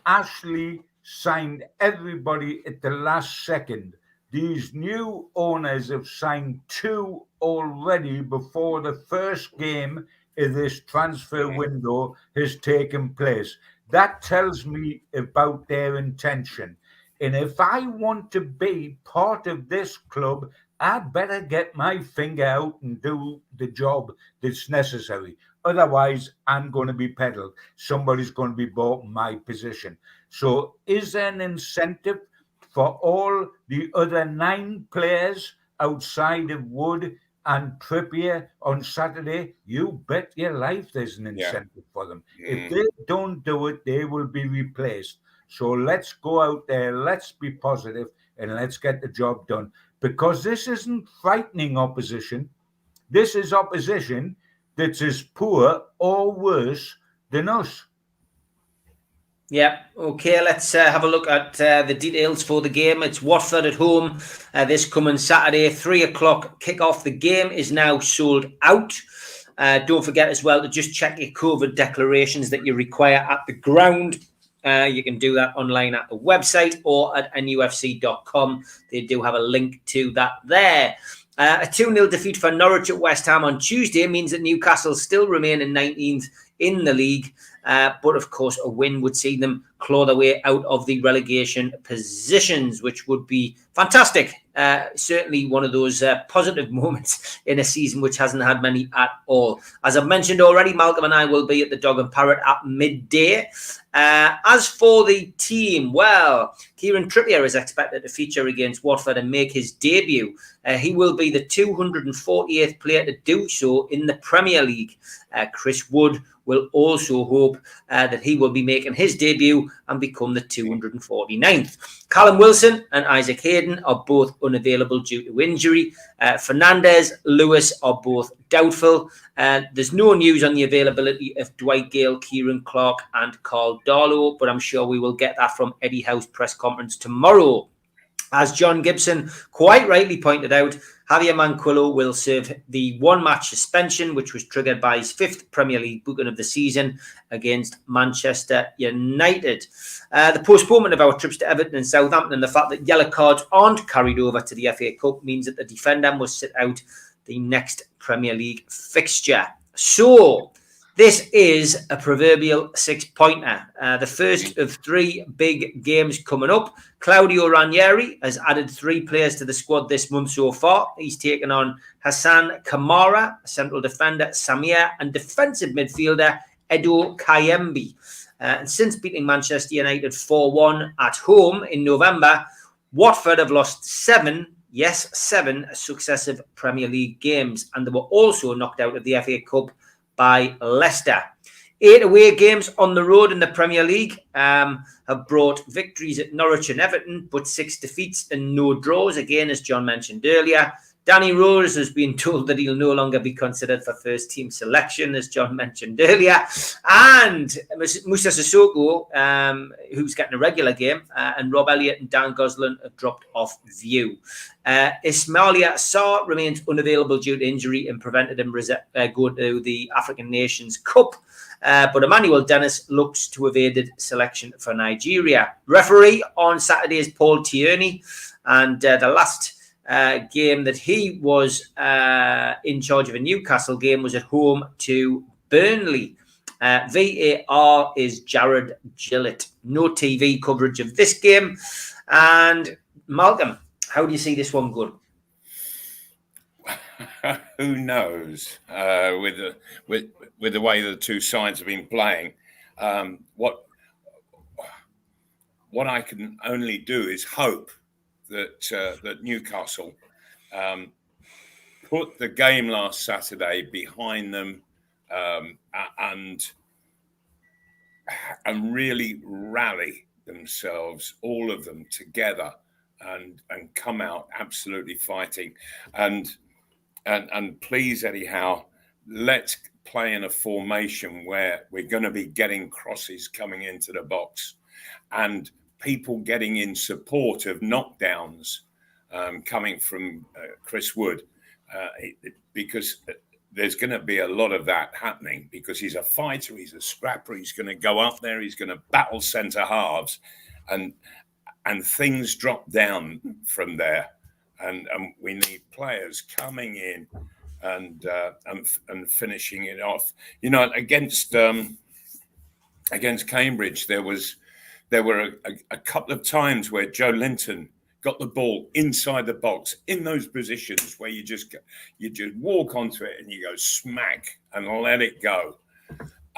Ashley signed everybody at the last second. These new owners have signed 2 already before the first game of this transfer window has taken place. That tells me about their intention. And if I want to be part of this club, I'd better get my finger out and do the job that's necessary. Otherwise, I'm going to be peddled. Somebody's going to be bought in my position. So is there an incentive for all the other 9 players outside of Wood and Trippier on Saturday? You bet your life there's an incentive for them. If they don't do it, they will be replaced. So let's go out there, let's be positive, and let's get the job done. Because this isn't frightening opposition. This is opposition that's as poor or worse than us. Yeah, okay, let's have a look at the details for the game. It's Watford at home this coming Saturday, 3 o'clock kickoff. The game is now sold out. Don't forget as well to just check your COVID declarations that you require at the ground. You can do that online at the website or at NUFC.com. They do have a link to that there. A 2-0 defeat for Norwich at West Ham on Tuesday means that Newcastle still remain in 19th in the league. But, of course, a win would see them claw their way out of the relegation positions, which would be fantastic. Certainly one of those positive moments in a season which hasn't had many at all. As I've mentioned already, Malcolm and I will be at the Dog and Parrot at midday. As for the team, well, Kieran Trippier is expected to feature against Watford and make his debut. He will be the 248th player to do so in the Premier League. Chris Wood will also hope that he will be making his debut and become the 249th. Callum Wilson and Isaac Hayden are both unavailable due to injury. Fernandez, Lewis are both doubtful. There's no news on the availability of Dwight Gale, Kieran Clark and Carl Darlow, but I'm sure we will get that from Eddie Howe's press conference tomorrow. As John Gibson quite rightly pointed out, Javier Manquillo will serve the 1-match suspension, which was triggered by his 5th Premier League booking of the season against Manchester United. The postponement of our trips to Everton and Southampton and the fact that yellow cards aren't carried over to the FA Cup means that the defender must sit out the next Premier League fixture. So this is a proverbial 6-pointer. The first of 3 big games coming up. Claudio Ranieri has added 3 players to the squad this month so far. He's taken on Hassan Kamara, central defender Samir, and defensive midfielder Edo Kayembe. And since beating Manchester United 4-1 at home in November, Watford have lost 7 successive Premier League games, and they were also knocked out of the FA Cup by Leicester. 8 away games on the road in the Premier League have brought victories at Norwich and Everton, but 6 defeats and no draws. Again, as John mentioned earlier, Danny Rose has been told that he'll no longer be considered for first team selection, as John mentioned earlier. And Musa Sissoko, who's getting a regular game, and Rob Elliott and Dan Gosling have dropped off view. Ismailia Sarr remains unavailable due to injury and prevented him going to the African Nations Cup. But Emmanuel Dennis looks to have aided selection for Nigeria. Referee on Saturday is Paul Tierney, and the last game that he was in charge of a Newcastle game was at home to Burnley. VAR is Jared Gillett. No TV coverage of this game. And Malcolm, how do you see this one going? Who knows? With the way the two sides have been playing, what I can only do is hope that Newcastle put the game last Saturday behind them and really rally themselves, all of them together, and come out absolutely fighting. And please, Eddie Howe, let's play in a formation where we're going to be getting crosses coming into the box and people getting in support of knockdowns coming from Chris Wood, because there's going to be a lot of that happening, because he's a fighter, he's a scrapper, he's going to go up there, he's going to battle centre halves, and things drop down from there. And we need players coming in and finishing it off. You know, against Cambridge, there were a couple of times where Joe Linton got the ball inside the box in those positions where you just walk onto it and you go smack and let it go.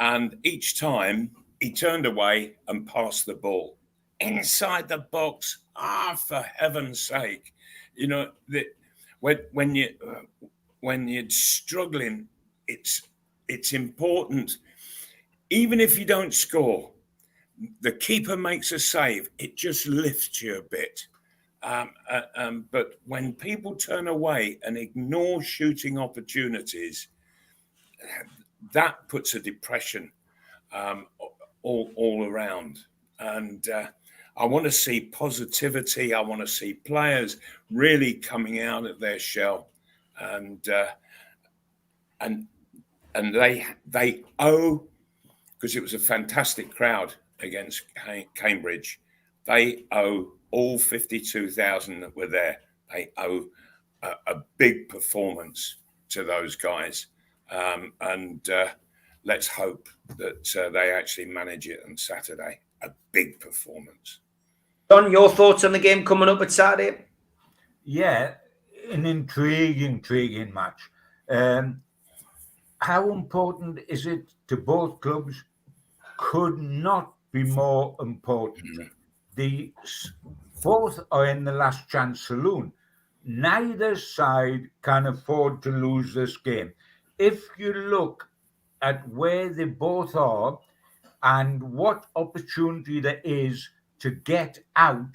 And each time he turned away and passed the ball inside the box. For heaven's sake. You know, when you're struggling, it's important. Even if you don't score, the keeper makes a save, it just lifts you a bit. But when people turn away and ignore shooting opportunities, that puts a depression all around. And I want to see positivity. I want to see players really coming out of their shell, and they owe, because it was a fantastic crowd against Cambridge. They owe all 52,000 that were there. They owe a big performance to those guys, and let's hope that they actually manage it on Saturday. A big performance. John, your thoughts on the game coming up at Saturday? Yeah, an intriguing match. How important is it to both clubs? Could not be more important. Both are in the last chance saloon. Neither side can afford to lose this game. If you look at where they both are and what opportunity there is to get out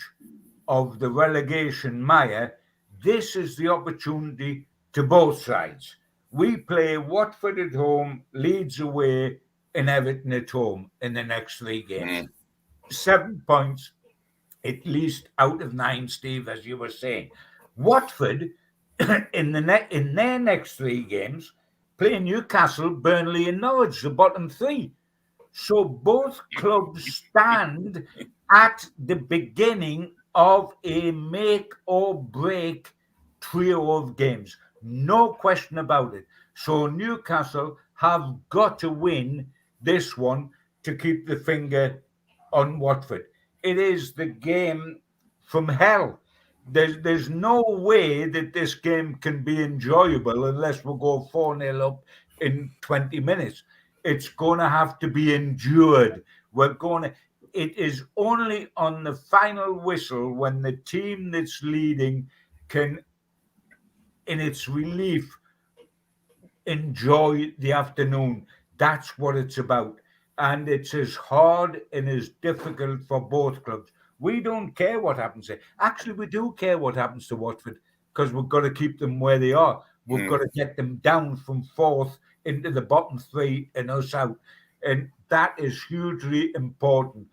of the relegation mire, this is the opportunity to both sides. We play Watford at home, Leeds away, and Everton at home in the next 3 games. 7 points, at least out of 9, Steve, as you were saying. Watford, in their next 3 games, play Newcastle, Burnley, and Norwich, the bottom 3. So both clubs stand at the beginning of a make or break trio of games. No question about it. So Newcastle have got to win this one to keep the finger on Watford. It is the game from hell. There's no way that this game can be enjoyable unless we go 4-0 up in 20 minutes. It's going to have to be endured. It is only on the final whistle when the team that's leading can, in its relief, enjoy the afternoon. That's what it's about. And it's as hard and as difficult for both clubs. We don't care what happens there. Actually, we do care what happens to Watford. because we've got to keep them where they are. We've got to get them down from 4th into the bottom 3 and us out. And that is hugely important.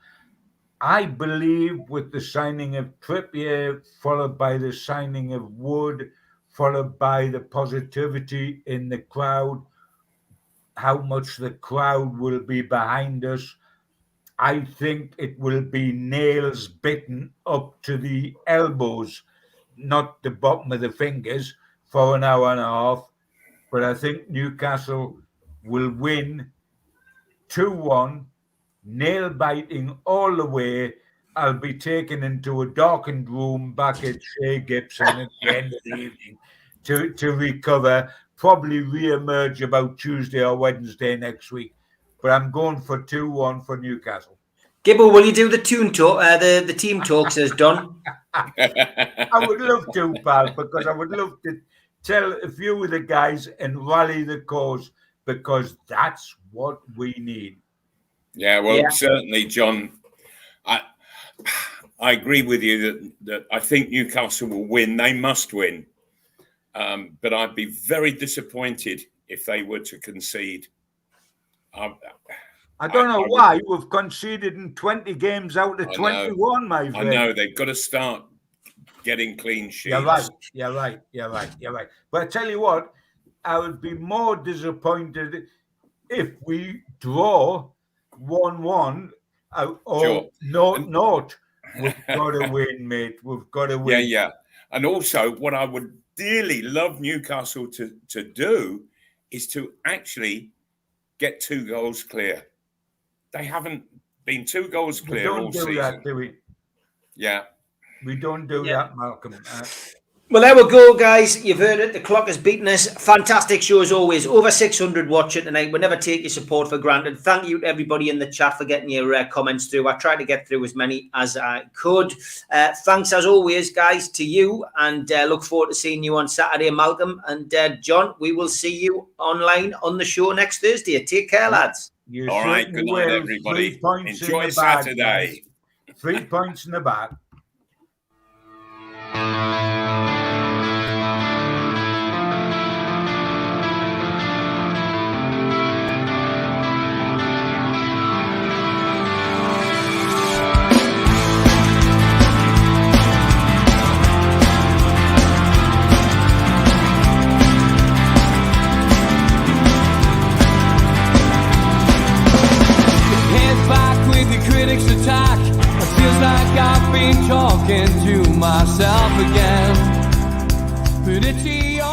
I believe with the signing of Trippier, followed by the signing of Wood, followed by the positivity in the crowd, how much the crowd will be behind us, I think it will be nails bitten up to the elbows, not the bottom of the fingers, for an hour and a half. But I think Newcastle will win 2-1, nail-biting all the way. I'll be taken into a darkened room back at Shea Gibson at the end of the evening to recover, probably re-emerge about Tuesday or Wednesday next week. But I'm going for 2-1 for Newcastle. Gibbo, will you do the team talk, says Don? I would love to, pal, because I would love to tell a few of the guys and rally the cause, because that's what we need. Yeah, well, certainly, John. I agree with you that I think Newcastle will win. They must win. But I'd be very disappointed if they were to concede. I don't know why we've conceded in 20 games out of 21, my friend. I know they've got to start getting clean sheets. You're right. But I tell you what, I would be more disappointed if we draw 1-1 or 0-0. We've got to win, mate. We've got to win. Yeah. And also, what I would dearly love Newcastle to do is to actually get 2 goals clear. They haven't been 2 goals clear all season. We don't do that, do we? Yeah. We don't do that, Malcolm. Well, there we go, guys. You've heard it. The clock has beaten us. Fantastic show as always. Over 600 watching tonight. We'll never take your support for granted. Thank you to everybody in the chat for getting your comments through. I tried to get through as many as I could. Thanks as always, guys, to you. And look forward to seeing you on Saturday, Malcolm. And John, we will see you online on the show next Thursday. Take care, lads. All right. Good night, everybody. Enjoy Saturday. 3 points in the bag. Attack. It feels like I've been talking to myself again, but it's